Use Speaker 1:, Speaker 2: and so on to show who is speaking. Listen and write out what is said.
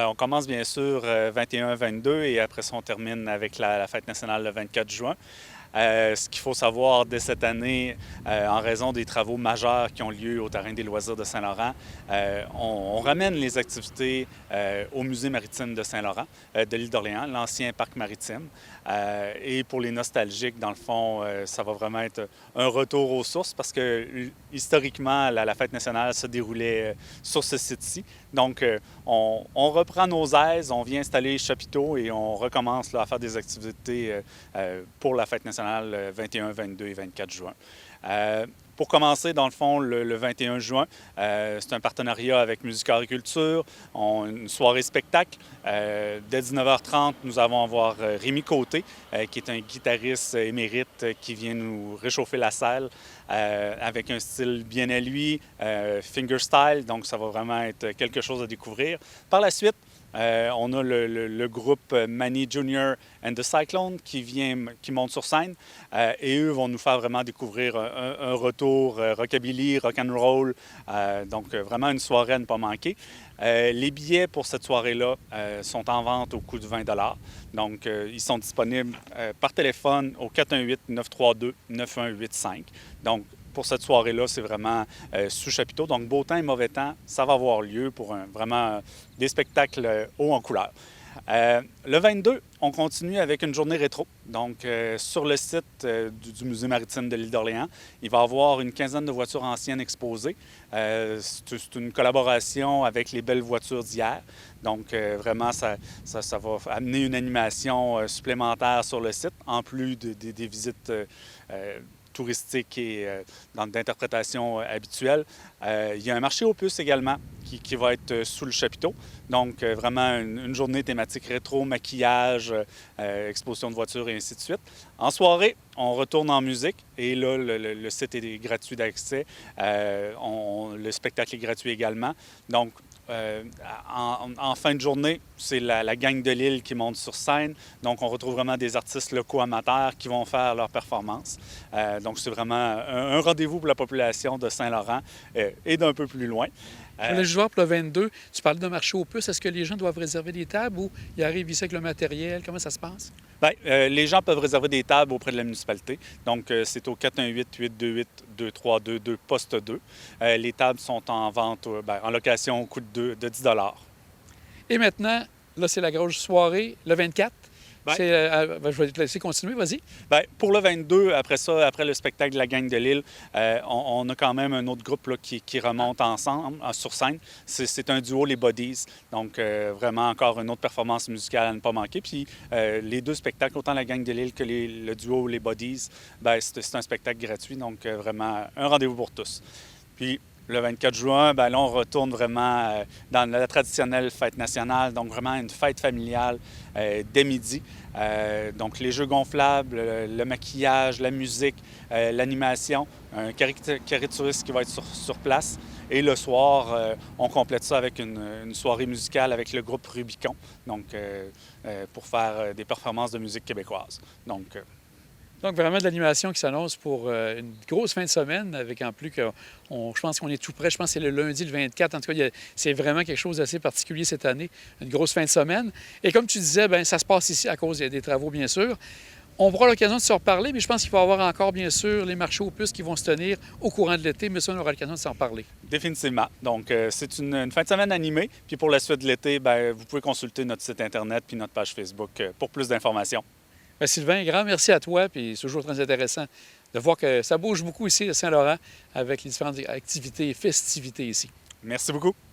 Speaker 1: On commence bien sûr 21-22 et après ça, on termine avec la fête nationale le 24 juin. Ce qu'il faut savoir dès cette année, en raison des travaux majeurs qui ont lieu au terrain des loisirs de Saint-Laurent, on ramène les activités au musée maritime de Saint-Laurent, de l'île d'Orléans, l'ancien parc maritime. Et pour les nostalgiques, dans le fond, ça va vraiment être un retour aux sources parce que historiquement, la fête nationale se déroulait sur ce site-ci. Donc, on reprend nos aises, on vient installer les chapiteaux et on recommence là, à faire des activités pour la fête nationale 21, 22 et 24 juin. Pour commencer, dans le fond, le 21 juin, c'est un partenariat avec Musicariculture, une soirée spectacle. Dès 19h30, nous allons avoir Rémi Côté, qui est un guitariste émérite qui vient nous réchauffer la salle avec un style bien à lui, fingerstyle, donc ça va vraiment être quelque chose à découvrir. Par la suite, on a le groupe Manny Jr. and the Cyclone qui monte sur scène et eux vont nous faire vraiment découvrir un retour rockabilly, rock'n'roll, donc vraiment une soirée à ne pas manquer. Les billets pour cette soirée-là sont en vente au coût de 20 $. Donc, ils sont disponibles par téléphone au 418-932-9185. Donc, pour cette soirée-là, c'est vraiment sous chapiteau. Donc, beau temps et mauvais temps, ça va avoir lieu pour vraiment des spectacles hauts en couleur. Le 22, on continue avec une journée rétro. Donc, sur le site du musée maritime de l'île d'Orléans, il va y avoir une quinzaine de voitures anciennes exposées. C'est une collaboration avec les belles voitures d'hier. Donc, vraiment, ça va amener une animation supplémentaire sur le site, en plus des visites touristique et d'interprétation habituelle. Il y a un marché aux puces également qui va être sous le chapiteau. Donc, vraiment une journée thématique rétro, maquillage, exposition de voitures et ainsi de suite. En soirée, on retourne en musique et là, le site est gratuit d'accès. Le spectacle est gratuit également. Donc, en fin de journée, c'est la gang de l'île qui monte sur scène. Donc, on retrouve vraiment des artistes locaux amateurs qui vont faire leur performance. Donc, c'est vraiment un rendez-vous pour la population de Saint-Laurent et d'un peu plus loin.
Speaker 2: Le joueur pour le 22, tu parlais de marché aux puces. Est-ce que les gens doivent réserver des tables ou ils arrivent ici avec le matériel? Comment ça se passe?
Speaker 1: Bien, les gens peuvent réserver des tables auprès de la municipalité. Donc, c'est au 418-828-2322, poste 2. Les tables sont en vente, en location au coût de 10 $.
Speaker 2: Et maintenant, là, c'est la grosse soirée, le 24.
Speaker 1: Ben,
Speaker 2: je vais te laisser continuer, vas-y.
Speaker 1: Bien, pour le 22, après ça, après le spectacle de la gang de l'île, on a quand même un autre groupe là, qui remonte ensemble sur scène. C'est un duo, les Bodies. Donc, vraiment encore une autre performance musicale à ne pas manquer. Puis, les deux spectacles, autant la gang de l'île que le duo, les Bodies, c'est un spectacle gratuit. Donc, vraiment un rendez-vous pour tous. Puis, le 24 juin, là, on retourne vraiment dans la traditionnelle fête nationale, donc vraiment une fête familiale dès midi. Donc, les jeux gonflables, le maquillage, la musique, l'animation, un caricaturiste qui va être sur place. Et le soir, on complète ça avec une soirée musicale avec le groupe Rubicon, donc pour faire des performances de musique québécoise.
Speaker 2: Donc, vraiment de l'animation qui s'annonce pour une grosse fin de semaine, avec en plus que je pense qu'on est tout près. Je pense que c'est le lundi, le 24. En tout cas, c'est vraiment quelque chose d'assez particulier cette année, une grosse fin de semaine. Et comme tu disais, bien, ça se passe ici à cause des travaux, bien sûr. On aura l'occasion de se reparler, mais je pense qu'il va y avoir encore, bien sûr, les marchés aux puces qui vont se tenir au courant de l'été, mais ça, on aura l'occasion de s'en parler.
Speaker 1: Définitivement. Donc, c'est une fin de semaine animée. Puis pour la suite de l'été, vous pouvez consulter notre site Internet puis notre page Facebook pour plus d'informations.
Speaker 2: Bien, Sylvain, un grand merci à toi, puis c'est toujours très intéressant de voir que ça bouge beaucoup ici à Saint-Laurent avec les différentes activités et festivités ici.
Speaker 1: Merci beaucoup.